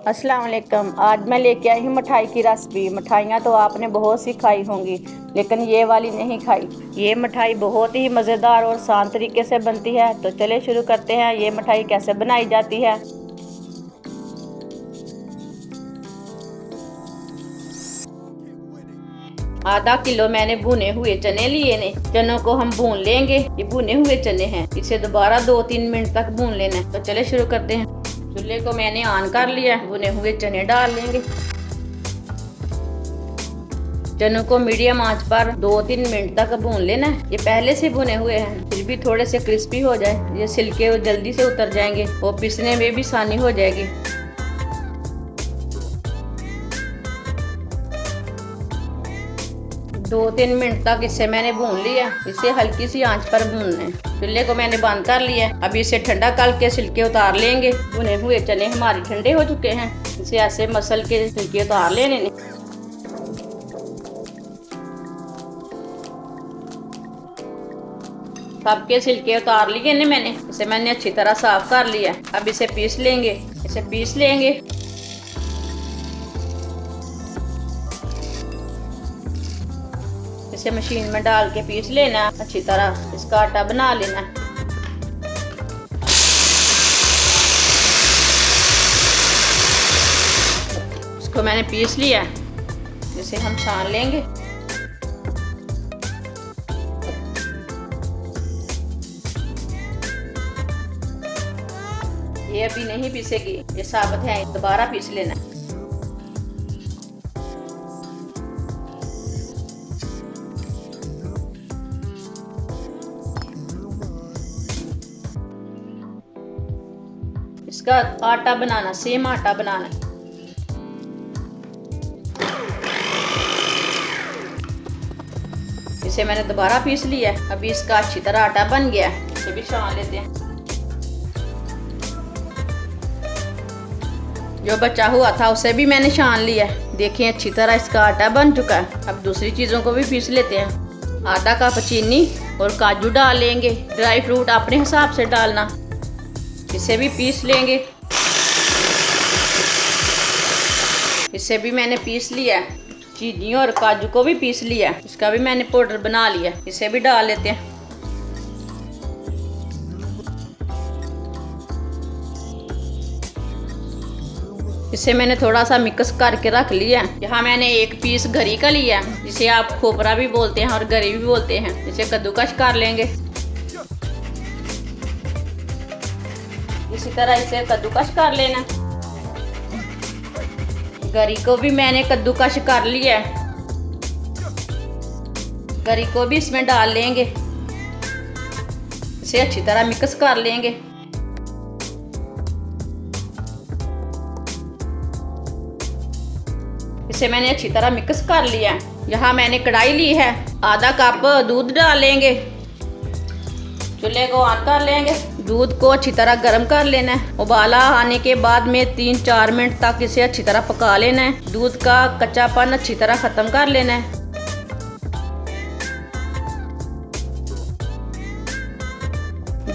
अस्सलाम वालेकुम। आज मैं लेके आई हूँ मिठाई की रेसिपी। मिठाइयाँ तो आपने बहुत सी खाई होंगी, लेकिन ये वाली नहीं खाई। ये मिठाई बहुत ही मज़ेदार और आसान तरीके से बनती है। तो चलिए शुरू करते हैं। ये मिठाई कैसे बनाई जाती है। आधा किलो मैंने भुने हुए चने लिए ने। चनों को हम भून लेंगे। ये भुने हुए चने हैं, इसे दोबारा 2-3 मिनट तक भून लेना है। तो चलिए शुरू करते हैं। चूल्हे को मैंने ऑन कर लिया। भुने हुए चने डाल लेंगे। चनों को मीडियम आंच पर 2-3 मिनट तक भून लेना है। ये पहले से भुने हुए हैं, फिर भी थोड़े से क्रिस्पी हो जाए। ये छिलके जल्दी से उतर जाएंगे और पीसने में भी आसानी हो जाएगी। 2-3 मिनट तक इसे मैंने भून लिया। इसे हल्की सी आंच पर भूनना है। चूल्हे को मैंने बंद कर लिया। अब इसे ठंडा करके छिलके उतार लेंगे। भुने हुए चने हमारे ठंडे हो चुके हैं। इसे ऐसे मसल के छिलके उतार लेने। सबके छिलके उतार लिए ने मैंने। इसे मैंने अच्छी तरह साफ कर लिया। अब इसे पीस लेंगे। इसे मशीन में डाल के पीस लेना। अच्छी तरह इसका आटा बना लेना। इसको मैंने पीस लिया। इसे हम छान लेंगे। ये अभी नहीं पीसेगी, ये साबुत है, दोबारा पीस लेना। इसका आटा बनाना, सेम आटा बनाना। इसे मैंने दोबारा पीस लिया। अभी इसका अच्छी तरह आटा बन गया। इसे भी छान लेते हैं। जो बचा हुआ था उसे भी मैंने छान लिया। देखिए अच्छी तरह इसका आटा बन चुका है। अब दूसरी चीज़ों को भी पीस लेते हैं। आधा कप चीनी और काजू डाल लेंगे। ड्राई फ्रूट अपने हिसाब से डालना। इसे भी पीस लेंगे। इसे भी मैंने पीस लिया। चीनी और काजू को भी पीस लिया। इसका भी मैंने पाउडर बना लिया। इसे भी डाल लेते हैं। इसे मैंने थोड़ा सा मिक्स करके रख लिया। यहाँ मैंने एक पीस गरी का लिया, जिसे आप खोपरा भी बोलते हैं और गरी भी बोलते हैं। इसे कद्दूकस कर लेंगे। इसी तरह इसे कद्दूकस कर लेना। गरी को भी मैंने कद्दूकस कर लिया। गरी को भी इसमें डाल लेंगे। इसे अच्छी तरह मिक्स कर लेंगे। इसे मैंने अच्छी तरह मिक्स कर लिया। यहाँ मैंने कढ़ाई ली है। आधा कप दूध डाल लेंगे। चूल्हे को ऑन कर लेंगे। दूध को अच्छी तरह गर्म कर लेना है। उबाला आने के बाद में 3-4 मिनट तक इसे अच्छी तरह पका लेना है। दूध का कच्चापन अच्छी तरह खत्म कर लेना है।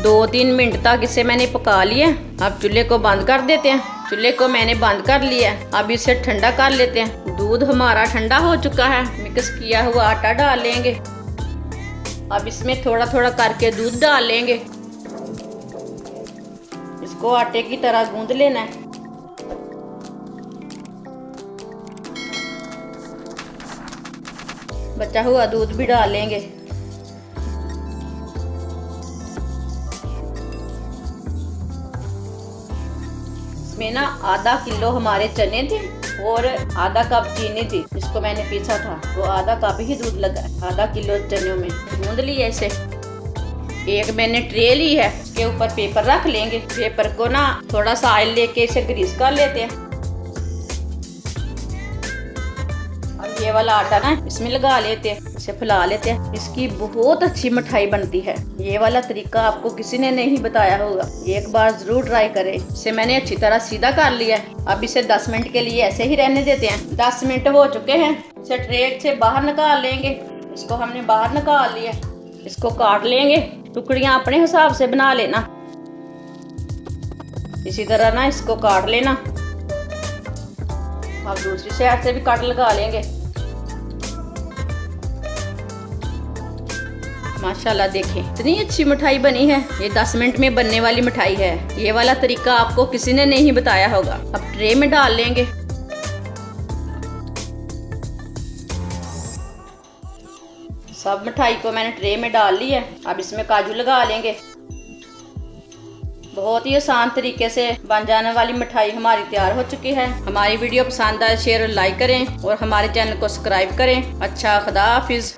दो 3 मिनट तक इसे मैंने पका लिया। अब चूल्हे को बंद कर देते हैं। चूल्हे को मैंने बंद कर लिया। अब इसे ठंडा कर लेते हैं। दूध हमारा ठंडा हो चुका है। मिक्स किया हुआ आटा डाल लेंगे। अब इसमें थोड़ा थोड़ा करके दूध डाल लेंगे। इसको आटे की तरह गूंद लेना है। बचा हुआ दूध भी डाल लेंगे। इसमें ना आधा किलो हमारे चने थे और आधा कप चीनी थी, जिसको मैंने पीसा था। तो आधा कप ही दूध लगा। आधा किलो चनों में गूंद लिया इसे। एक मैंने ट्रे ली है, इसके ऊपर पेपर रख लेंगे। पेपर को ना थोड़ा सा ऑयल लेके इसे ग्रीस कर लेते हैं। अब ये वाला आटा ना इसमें लगा लेते हैं। इसे फैला लेते हैं। इसकी बहुत अच्छी मिठाई बनती है। ये वाला तरीका आपको किसी ने नहीं बताया होगा, एक बार जरूर ट्राई करें। इसे मैंने अच्छी तरह सीधा कर लिया। अब इसे 10 मिनट के लिए ऐसे ही रहने देते हैं। 10 मिनट हो चुके हैं। इसे ट्रे से बाहर निकाल लेंगे। इसको हमने बाहर निकाल लिया। इसको काट लेंगे। टुकड़ियाँ अपने हिसाब से बना लेना। इसी तरह ना इसको काट लेना। अब दूसरी साइड से भी कट लगा लेंगे। माशाल्लाह देखें इतनी अच्छी मिठाई बनी है। ये 10 मिनट में बनने वाली मिठाई है। ये वाला तरीका आपको किसी ने नहीं बताया होगा। अब ट्रे में डाल लेंगे। सब मिठाई को मैंने ट्रे में डाल ली है। अब इसमें काजू लगा लेंगे। बहुत ही आसान तरीके से बन जाने वाली मिठाई हमारी तैयार हो चुकी है। हमारी वीडियो पसंद आए शेयर और लाइक करें और हमारे चैनल को सब्सक्राइब करें। अच्छा, खुदा हाफिज।